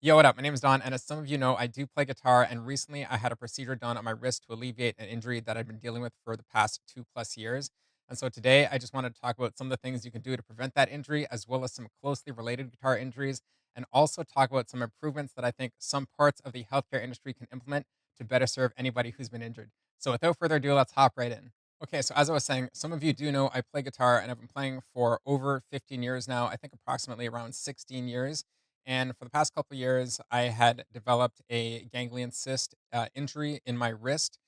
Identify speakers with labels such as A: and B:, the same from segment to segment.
A: Yo, what up? My name is Don, and as some of you know, I do play guitar. And recently, I had a procedure done on my wrist to alleviate an injury that I've been dealing with for the past 2+ years. And so today, I just wanted to talk about some of the things you can do to prevent that injury, as well as some closely related guitar injuries, and also talk about some improvements that I think some parts of the healthcare industry can implement to better serve anybody who's been injured. So without further ado, let's hop right in. Okay, so as I was saying, some of you do know I play guitar and I've been playing for over 15 years now. I think approximately around 16 years. And for the past couple years, I had developed a ganglion cyst injury in my wrist,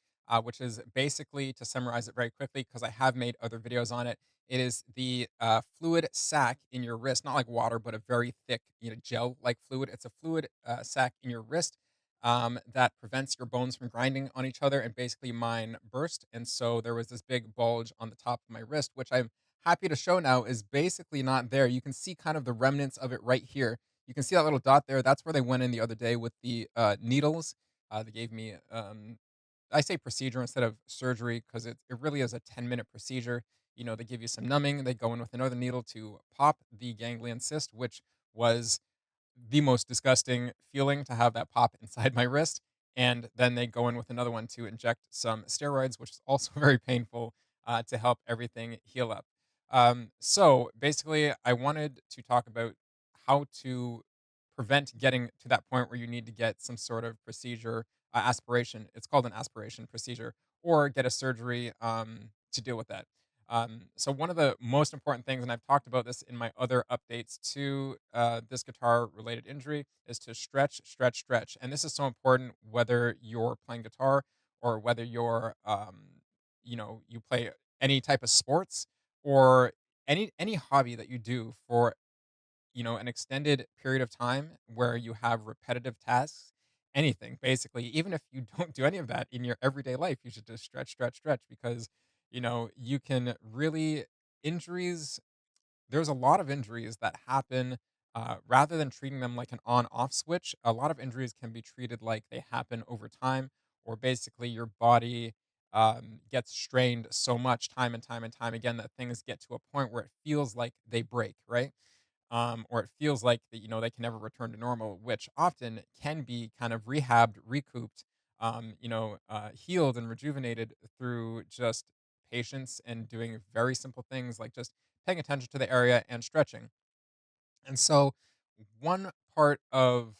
A: which is basically, to summarize it very quickly, because I have made other videos on it. It is the fluid sac in your wrist, not like water, but a very thick, gel-like fluid. It's a fluid sac in your wrist that prevents your bones from grinding on each other. And basically, mine burst, and so there was this big bulge on the top of my wrist, which I'm happy to show now is basically not there. You can see kind of the remnants of it right here. You can see that little dot there. That's where they went in the other day with the needles. They gave me, I say procedure instead of surgery because it really is a 10-minute procedure. They give you some numbing. They go in with another needle to pop the ganglion cyst, which was the most disgusting feeling to have that pop inside my wrist. And then they go in with another one to inject some steroids, which is also very painful to help everything heal up. So basically, I wanted to talk about how to prevent getting to that point where you need to get some sort of procedure, aspiration. It's called an aspiration procedure, or get a surgery to deal with that. So one of the most important things, and I've talked about this in my other updates to this guitar-related injury, is to stretch, stretch, stretch. And this is so important whether you're playing guitar or whether you play any type of sports or any hobby that you do for an extended period of time where you have repetitive tasks. Anything basically, even if you don't do any of that in your everyday life, you should just stretch, stretch, stretch because you can really injuries there's a lot of injuries that happen rather than treating them like an on off switch. A lot of injuries can be treated like they happen over time, or basically your body gets strained so much time and time and time again that things get to a point where it feels like they break, right? Or it feels like that they can never return to normal, which often can be kind of rehabbed, recouped, healed and rejuvenated through just patience and doing very simple things like just paying attention to the area and stretching. And so, one part of,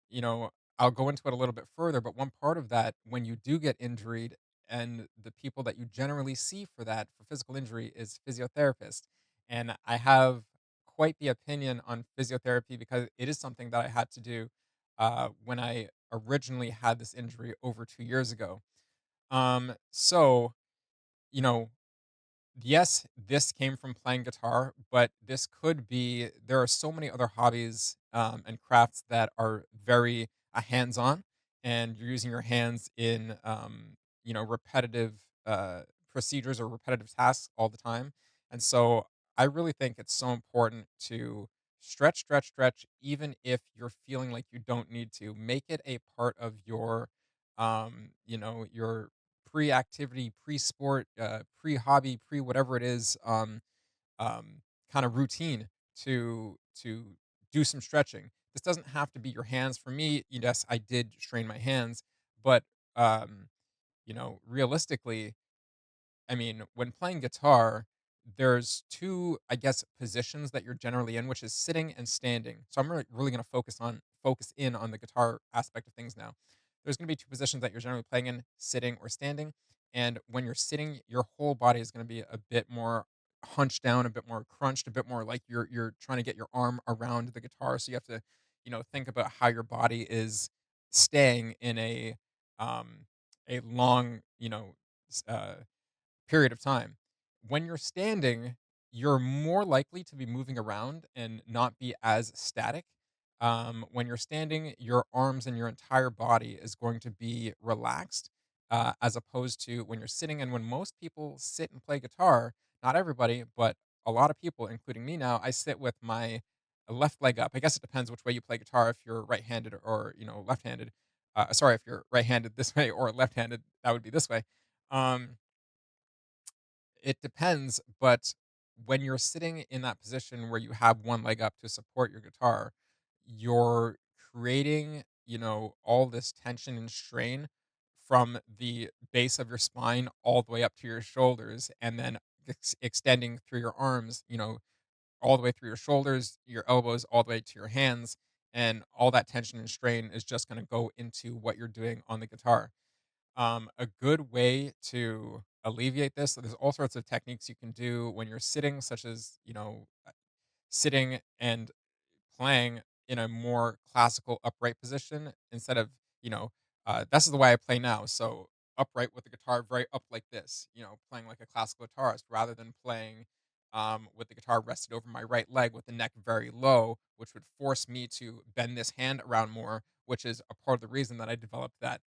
A: you know, I'll go into it a little bit further, but one part of that, when you do get injured, and the people that you generally see for that, for physical injury, is physiotherapists. And I have quite the opinion on physiotherapy because it is something that I had to do when I originally had this injury over 2 years ago. So, you know, yes, this came from playing guitar, but this could be there are so many other hobbies, and crafts that are very, hands-on, and you're using your hands in, repetitive, procedures or repetitive tasks all the time, and so I really think it's so important to stretch, stretch, stretch, even if you're feeling like you don't need to. Make it a part of your pre-activity, pre-sport, pre-hobby, pre-whatever it is, um, kind of routine to do some stretching. This doesn't have to be your hands. For me, yes, I did strain my hands, but realistically, I mean, when playing guitar, there's two, I guess, positions that you're generally in, which is sitting and standing. So I'm really going to focus in on the guitar aspect of things now. There's going to be two positions that you're generally playing in, sitting or standing. And when you're sitting, your whole body is going to be a bit more hunched down, a bit more crunched, a bit more like you're trying to get your arm around the guitar. So you have to, think about how your body is staying in um a long, period of time. When you're standing, you're more likely to be moving around and not be as static. When you're standing, your arms and your entire body is going to be relaxed, as opposed to when you're sitting. And when most people sit and play guitar, not everybody, but a lot of people, including me now, I sit with my left leg up. I guess it depends which way you play guitar, if you're right handed or, left handed. Sorry, if you're right handed this way or left handed, that would be this way. Um, it depends, but when you're sitting in that position where you have one leg up to support your guitar, you're creating, all this tension and strain from the base of your spine all the way up to your shoulders and then extending through your arms, all the way through your shoulders, your elbows, all the way to your hands. And all that tension and strain is just going to go into what you're doing on the guitar. A good way to alleviate this, so there's all sorts of techniques you can do when you're sitting, such as, sitting and playing in a more classical upright position instead of, this is the way I play now. So upright with the guitar very up like this, playing like a classical guitarist rather than playing with the guitar rested over my right leg with the neck very low, which would force me to bend this hand around more, which is a part of the reason that I developed that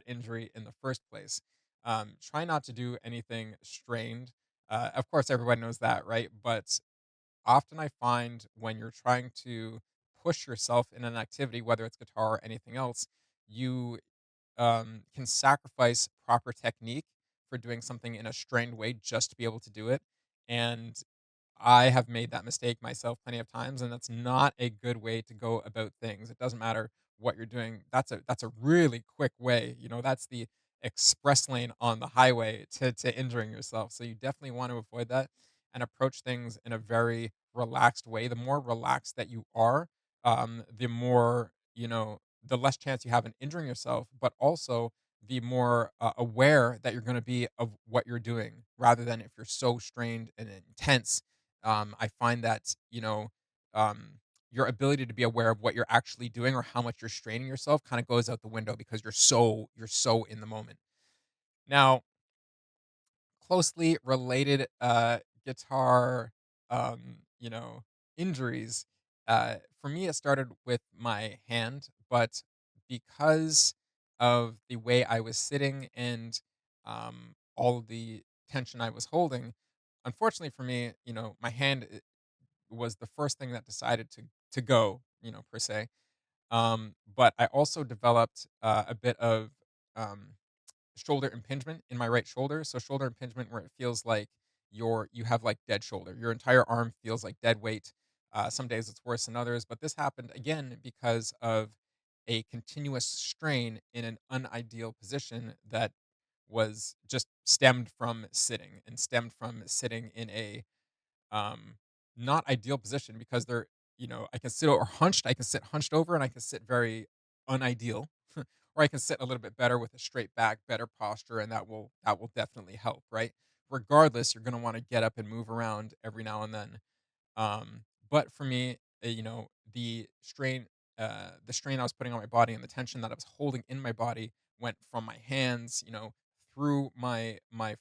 A: injury in the first place. Try not to do anything strained. Of course, everybody knows that, right? But often I find when you're trying to push yourself in an activity, whether it's guitar or anything else, you can sacrifice proper technique for doing something in a strained way just to be able to do it. And I have made that mistake myself plenty of times, and that's not a good way to go about things. It doesn't matter what you're doing. That's a really quick way. That's the express lane on the highway to injuring yourself. So you definitely want to avoid that and approach things in a very relaxed way. The more relaxed that you are, the more the less chance you have in injuring yourself, but also the more aware that you're going to be of what you're doing rather than if you're so strained and intense. I find that, um, your ability to be aware of what you're actually doing or how much you're straining yourself kind of goes out the window because you're so in the moment. Now, closely related guitar injuries. For me it started with my hand, but because of the way I was sitting and all of the tension I was holding, unfortunately for me, my hand was the first thing that decided to go, per se. But I also developed a bit of um, shoulder impingement in my right shoulder. So shoulder impingement where it feels like you have like dead shoulder. Your entire arm feels like dead weight. Some days it's worse than others, but this happened again because of a continuous strain in an unideal position that was just stemmed from sitting and stemmed from sitting in a um, not ideal position because I can sit or hunched, I can sit hunched over, and I can sit very unideal, or I can sit a little bit better with a straight back, better posture, and that will definitely help, right? Regardless, you're going to want to get up and move around every now and then. But for me, the strain I was putting on my body and the tension that I was holding in my body went from my hands, through my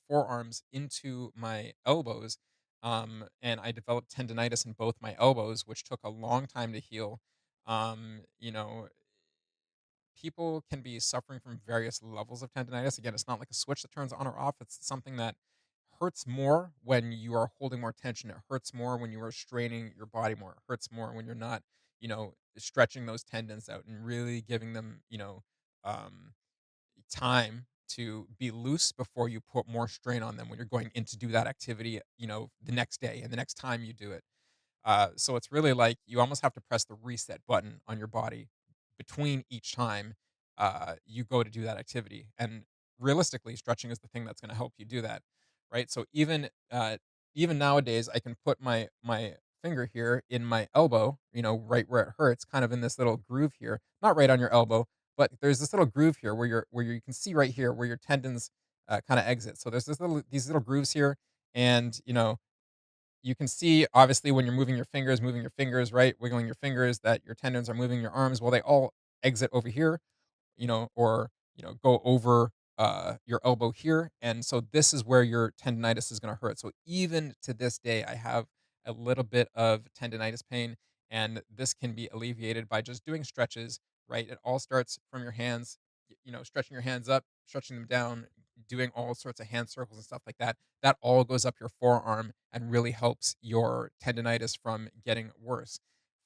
A: forearms into my elbows. And I developed tendonitis in both my elbows, which took a long time to heal. Um, you know, People can be suffering from various levels of tendonitis. Again, it's not like a switch that turns on or off. It's something that hurts more when you are holding more tension. It hurts more when you are straining your body more. It hurts more when you're not, stretching those tendons out and really giving them, um, time to be loose before you put more strain on them when you're going in to do that activity, the next day and the next time you do it. So it's really like you almost have to press the reset button on your body between each time you go to do that activity. And realistically, stretching is the thing that's going to help you do that, right? So even nowadays, I can put my finger here in my elbow, right where it hurts, kind of in this little groove here, not right on your elbow, but there's this little groove here you can see right here where your tendons kind of exit. So there's these little grooves here, and you can see obviously when you're moving your fingers, right? Wiggling your fingers that your tendons are moving your arms. Well, they all exit over here, or go over your elbow here, and so this is where your tendonitis is going to hurt. So even to this day, I have a little bit of tendonitis pain, and this can be alleviated by just doing stretches. Right, it all starts from your hands. Stretching your hands up, stretching them down, doing all sorts of hand circles and stuff like that. That all goes up your forearm and really helps your tendonitis from getting worse.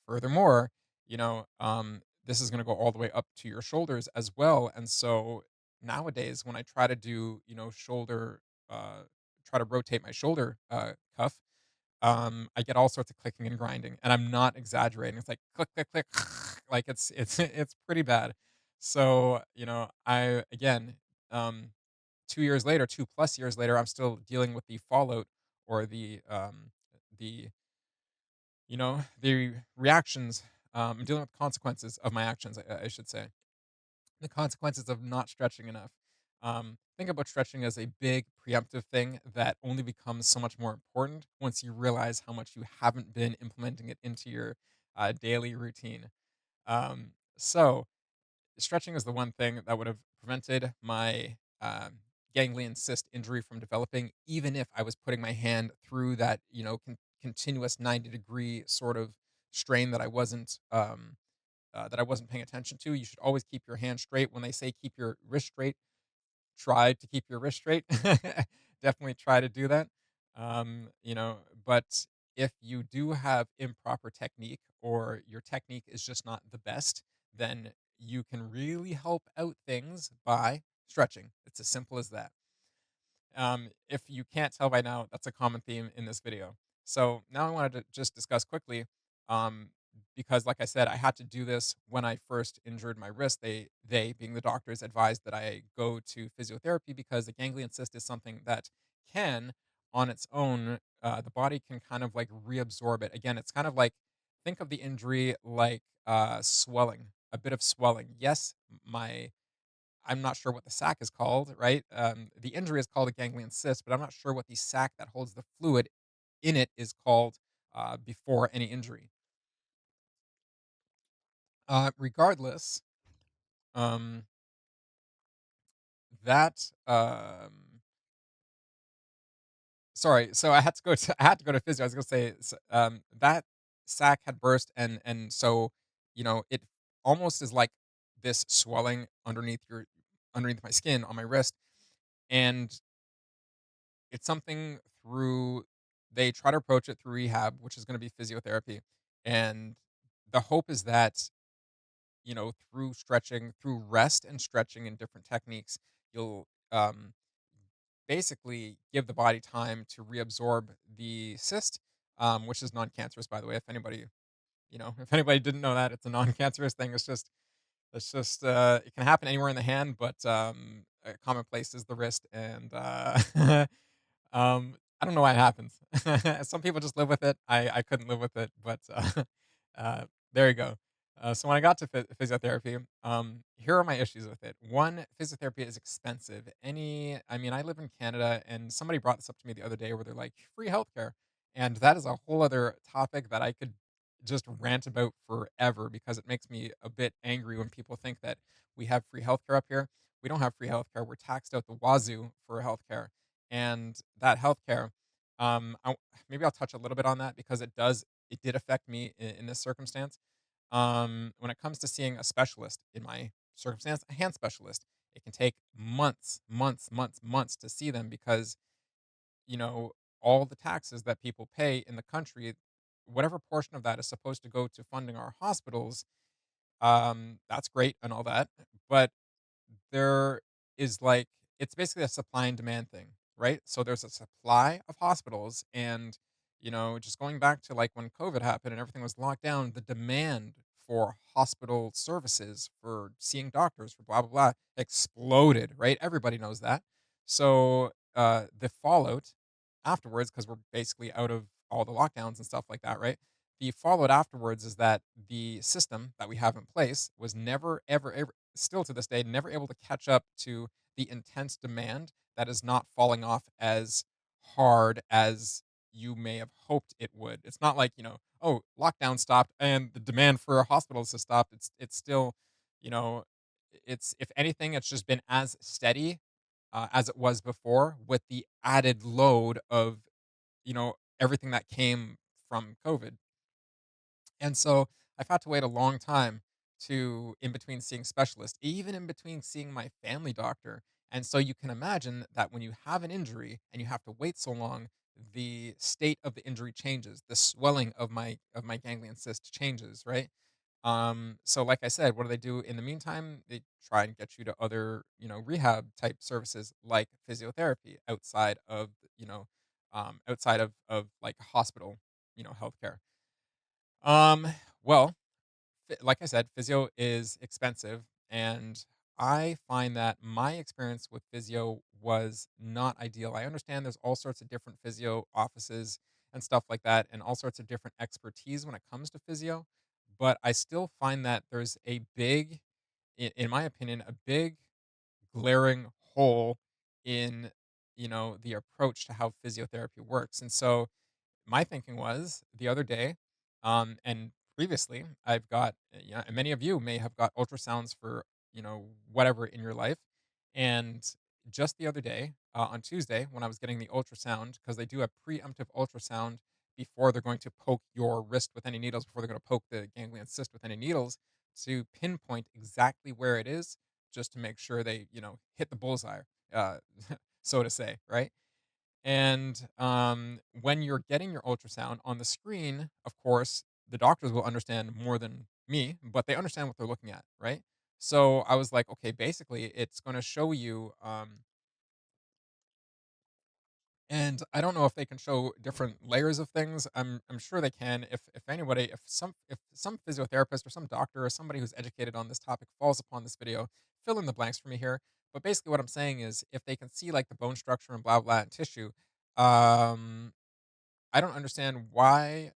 A: Furthermore, this is going to go all the way up to your shoulders as well. And so nowadays, when I try to do, try to rotate my shoulder cuff, I get all sorts of clicking and grinding, and I'm not exaggerating. It's like click, click, click, like it's pretty bad. So, I again, um, 2 years later, 2 plus years later, I'm still dealing with the fallout or the the reactions. I'm dealing with consequences of my actions. I should say the consequences of not stretching enough. Think about stretching as a big preemptive thing that only becomes so much more important once you realize how much you haven't been implementing it into your daily routine. So, stretching is the one thing that would have prevented my ganglion cyst injury from developing, even if I was putting my hand through that, continuous 90-degree sort of strain that I wasn't paying attention to. You should always keep your hand straight. When they say keep your wrist straight, try to keep your wrist straight. Definitely try to do that. But if you do have improper technique or your technique is just not the best, then you can really help out things by stretching. It's as simple as that. If you can't tell by now, that's a common theme in this video. So now I wanted to just discuss quickly, um, because like I said, I had to do this when I first injured my wrist. They being the doctors advised that I go to physiotherapy because the ganglion cyst is something that can, on its own, the body can kind of like reabsorb it. Again, it's kind of like think of the injury like swelling, a bit of swelling. Yes, my I'm not sure what the sac is called, right? The injury is called a ganglion cyst, but I'm not sure what the sac that holds the fluid in it is called before any injury. Regardless, um, that sorry, so I had to go to physio. I was gonna say that sac had burst, and so it almost is like this swelling underneath my skin on my wrist, and it's something through they try to approach it through rehab, which is gonna be physiotherapy, and the hope is that, through stretching, through rest and stretching and different techniques, you'll, basically give the body time to reabsorb the cyst, which is non-cancerous, by the way, if anybody if anybody didn't know that, it's a non-cancerous thing. It can happen anywhere in the hand, but, a common place is the wrist, and, I don't know why it happens. Some people just live with it. I couldn't live with it, but, uh, there you go. So when I got to physiotherapy, here are my issues with it. One, physiotherapy is expensive. I mean, I live in Canada, and somebody brought this up to me the other day where they're like, "Free healthcare," and that is a whole other topic that I could just rant about forever because it makes me a bit angry when people think that we have free healthcare up here. We don't have free healthcare. We're taxed out the wazoo for healthcare, and that healthcare, maybe I'll touch a little bit on that because it did affect me in this circumstance. When it comes to seeing a specialist, in my circumstance, a hand specialist, it can take months, months, months, months to see them because you know all the taxes that people pay in the country, whatever portion of that is supposed to go to funding our hospitals. That's great and all that, but there is like it's basically a supply and demand thing, right? So there's a supply of hospitals, and just going back to like when COVID happened and everything was locked down, the demand for hospital services, for seeing doctors, for blah blah blah, exploded, right? Everybody knows that. So the fallout afterwards, because we're basically out of all the lockdowns and stuff like that, right? The fallout afterwards is that the system that we have in place was never, ever, ever, still to this day, never able to catch up to the intense demand that is not falling off as hard as you may have hoped it would. It's not like, oh, lockdown stopped and the demand for hospitals has stopped. It's still, you know, it's if anything, it's just been as steady as it was before with the added load of, everything that came from COVID. And so I've had to wait a long time to in between seeing specialists, even in between seeing my family doctor. And so you can imagine that when you have an injury and you have to wait so long, the state of the injury changes. The swelling of my ganglion cyst changes, right? So like I said, what do they do in the meantime? They try and get you to other, rehab type services like physiotherapy outside of, outside of like hospital, healthcare. Um, well, like I said, physio is expensive, and I find that my experience with physio was not ideal. I understand there's all sorts of different physio offices and stuff like that, and all sorts of different expertise when it comes to physio, but I still find that there's a big, in my opinion, a big glaring hole in the approach to how physiotherapy works. And so my thinking was the other day, and previously, I've got, and many of you may have got ultrasounds for, whatever in your life. And just the other day, on Tuesday, when I was getting the ultrasound, because they do a preemptive ultrasound before they're going to poke your wrist with any needles, before they're going to poke the ganglion cyst with any needles, to pinpoint exactly where it is, just to make sure they, hit the bullseye, uh, so to say, right? And when you're getting your ultrasound on the screen, of course, the doctors will understand more than me, but they understand what they're looking at, right? So I was like, okay, basically, it's going to show you. And I don't know if they can show different layers of things. I'm sure they can. If anybody, if some physiotherapist or some doctor or somebody who's educated on this topic falls upon this video, fill in the blanks for me here. But basically, what I'm saying is, if they can see like the bone structure and blah blah and tissue, um, I don't understand why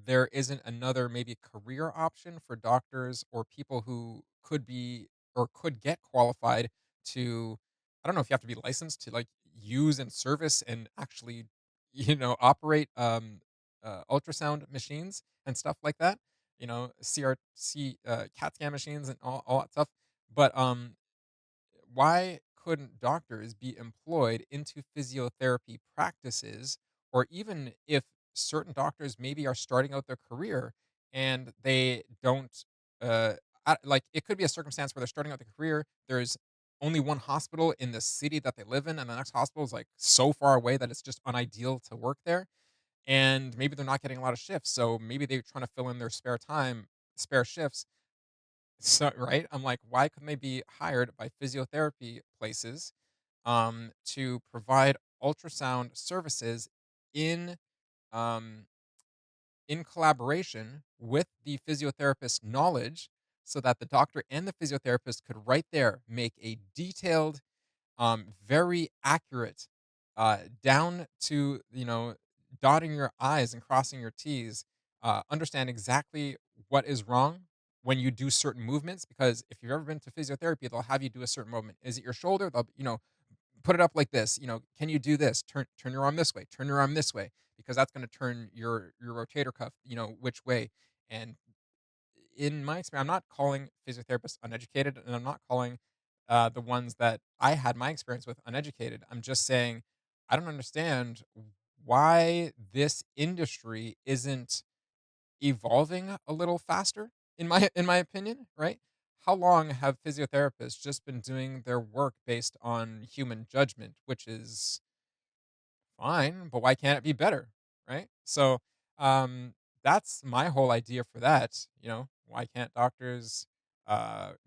A: there isn't another maybe career option for doctors or people who could be or could get qualified to. I don't know if you have to be licensed to like use and service and actually operate ultrasound machines and stuff like that, CRC, CAT scan machines and all that stuff. But why couldn't doctors be employed into physiotherapy practices, or even if certain doctors maybe are starting out their career and they don't uh like, it could be a circumstance where they're starting out their career, there's only one hospital in the city that they live in, and the next hospital is like so far away that it's just unideal to work there, and maybe they're not getting a lot of shifts, so maybe they're trying to fill in their spare shifts. So, right? I'm like, why couldn't they be hired by physiotherapy places to provide ultrasound services in um, in collaboration with the physiotherapist's knowledge, so that the doctor and the physiotherapist could right there make a detailed, very accurate, down to, dotting your I's and crossing your T's, understand exactly what is wrong when you do certain movements. Because if you've ever been to physiotherapy, they'll have you do a certain movement. Is it your shoulder? They'll, put it up like this. Can you do this? Turn your arm this way. Turn your arm this way, because that's going to turn your rotator cuff, which way. And in my experience, I'm not calling physiotherapists uneducated, and I'm not calling the ones that I had my experience with uneducated. I'm just saying I don't understand why this industry isn't evolving a little faster. In my opinion, right? How long have physiotherapists just been doing their work based on human judgment, which is fine, but why can't it be better? Right? So, um, that's my whole idea for that. Why can't doctors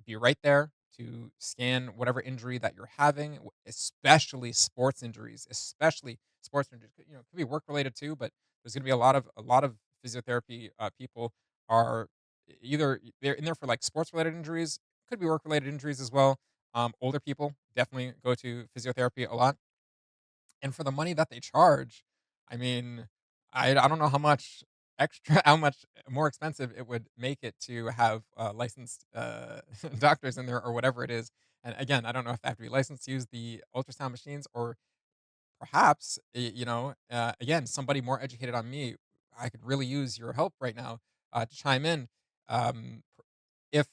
A: be right there to scan whatever injury that you're having, especially sports injuries, especially sports injuries. Could be work related too, but there's going to be a lot of physiotherapy people are either they're in there for like sports related injuries, could be work related injuries as well. Older people definitely go to physiotherapy a lot, and for the money that they charge, I mean, I don't know how much extra how much more expensive it would make it to have, licensed, doctors in there or whatever it is. And again, I don't know if they have to be licensed to use the ultrasound machines, or perhaps, again, somebody more educated on me. I could really use your help right now, to chime in. Um if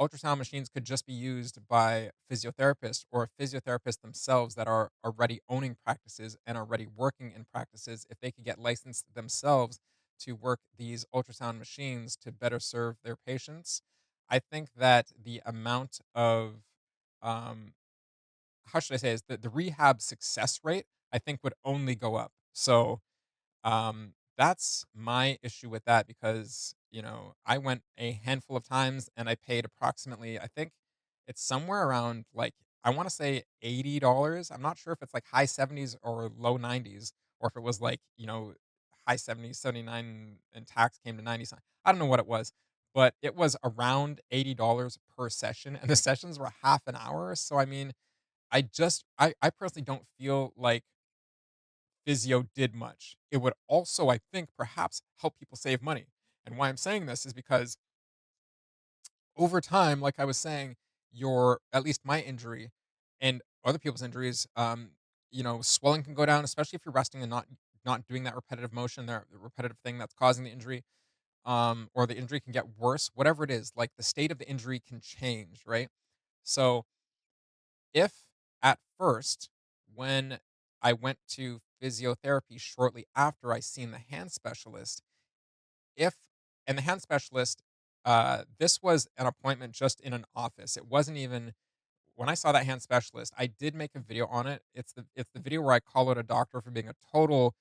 A: ultrasound machines could just be used by physiotherapists, or physiotherapists themselves that are already owning practices and already working in practices, if they could get licensed themselves to work these ultrasound machines to better serve their patients, I think that the amount of, um, how should I say, is the rehab success rate, I think, would only go up. So that's my issue with that, because, I went a handful of times and I paid approximately, I think it's somewhere around like, I want to say $80. I'm not sure if it's like high 70s or low 90s or if it was like, high 70s, 79, and tax came to 90 something. I don't know what it was, but it was around $80 per session, and the sessions were half an hour. So I mean, I personally don't feel like physio did much. It would also, I think, perhaps help people save money. And why I'm saying this is because over time, like I was saying, your at least my injury and other people's injuries, swelling can go down, especially if you're resting and not doing that repetitive motion, that the repetitive thing that's causing the injury, or the injury can get worse. Whatever it is, like the state of the injury can change, right? So if at first, when I went to physiotherapy shortly after I seen the hand specialist, if and the hand specialist, this was an appointment just in an office. It wasn't even when I saw that hand specialist, I did make a video on it. It's the video where I call out a doctor for being a total,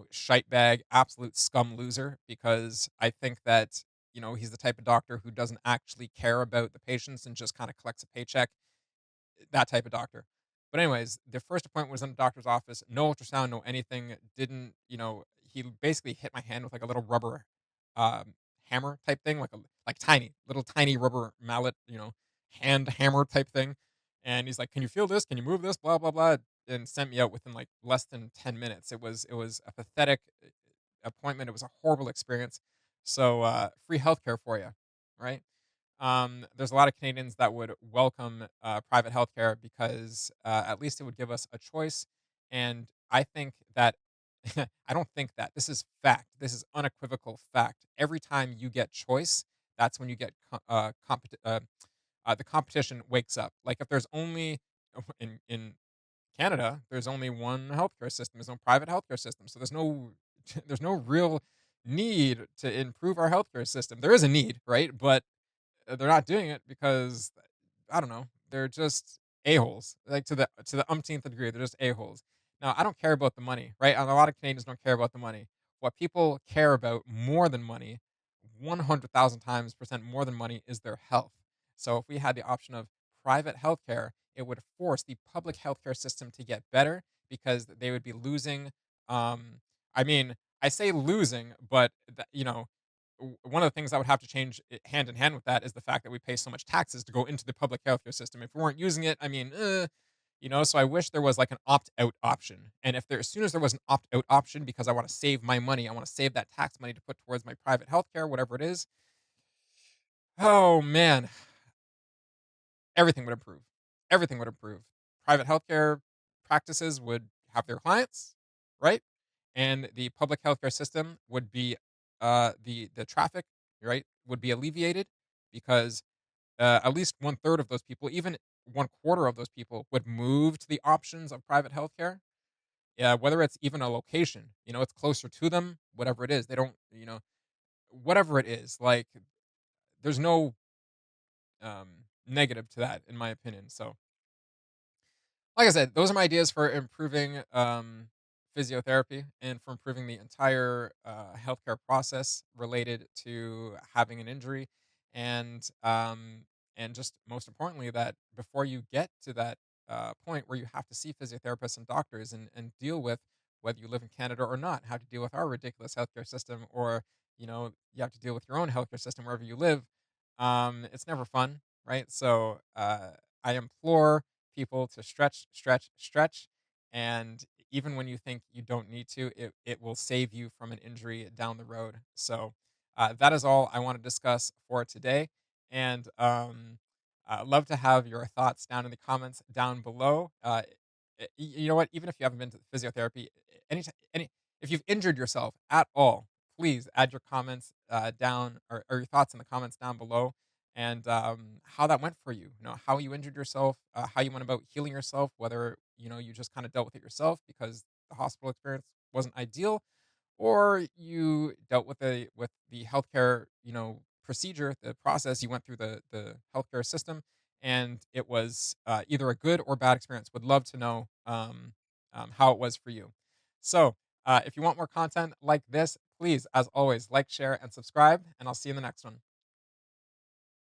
A: shite bag, absolute scum loser, because I think that, he's the type of doctor who doesn't actually care about the patients and just kind of collects a paycheck, that type of doctor. But anyways, the first appointment was in the doctor's office. No ultrasound, no anything. Didn't he basically hit my hand with like a little rubber um, hammer type thing, like tiny little tiny rubber mallet, hand hammer type thing. And he's like, "Can you feel this? Can you move this? Blah blah blah." And sent me out within like less than 10 minutes. It was a pathetic appointment. It was a horrible experience. So free healthcare for you, right? There's a lot of Canadians that would welcome private healthcare because at least it would give us a choice. And I think that I don't think that this is fact. This is unequivocal fact. Every time you get choice, that's when you get the competition wakes up. Like if there's only in Canada, there's only one healthcare system. There's no private healthcare system, so there's no there's no real need to improve our healthcare system. There is a need, right? But they're not doing it because I don't know, they're just a-holes, like, to the umpteenth degree, they're just a-holes. Now, I don't care about the money, right? And a lot of Canadians don't care about the money. What people care about more than money, 100,000 times percent more than money, is their health. So if we had the option of private healthcare, it would force the public healthcare system to get better because they would be losing, I mean, I say losing, but one of the things that would have to change hand in hand with that is the fact that we pay so much taxes to go into the public healthcare system. If we weren't using it, I mean, so I wish there was like an opt out option. And if there, as soon as there was an opt out option, because I want to save my money, I want to save that tax money to put towards my private healthcare, whatever it is. Oh man, everything would improve. Everything would improve. Private healthcare practices would have their clients, right? And the public healthcare system would be the traffic, right, would be alleviated because at least one third of those people, even one quarter of those people, would move to the options of private healthcare. Yeah, whether it's even a location, it's closer to them, whatever it is. They don't, whatever it is, like there's no negative to that, in my opinion. So like I said, those are my ideas for improving physiotherapy and for improving the entire healthcare process related to having an injury, and just most importantly, that before you get to that point where you have to see physiotherapists and doctors and deal with whether you live in Canada or not, how to deal with our ridiculous healthcare system, or you have to deal with your own healthcare system wherever you live. It's never fun, right? So I implore people to stretch, stretch, stretch. And even when you think you don't need to, it will save you from an injury down the road. So that is all I want to discuss for today. And love to have your thoughts down in the comments down below. You know what? Even if you haven't been to physiotherapy, any if you've injured yourself at all, please add your comments down, or your thoughts in the comments down below, and how that went for you. How you injured yourself, how you went about healing yourself, whether you just kind of dealt with it yourself because the hospital experience wasn't ideal, or you dealt with the healthcare procedure, the process you went through, the healthcare system, and it was either a good or bad experience. Would love to know how it was for you. So if you want more content like this, please, as always, like, share, and subscribe, and I'll see you in the next one.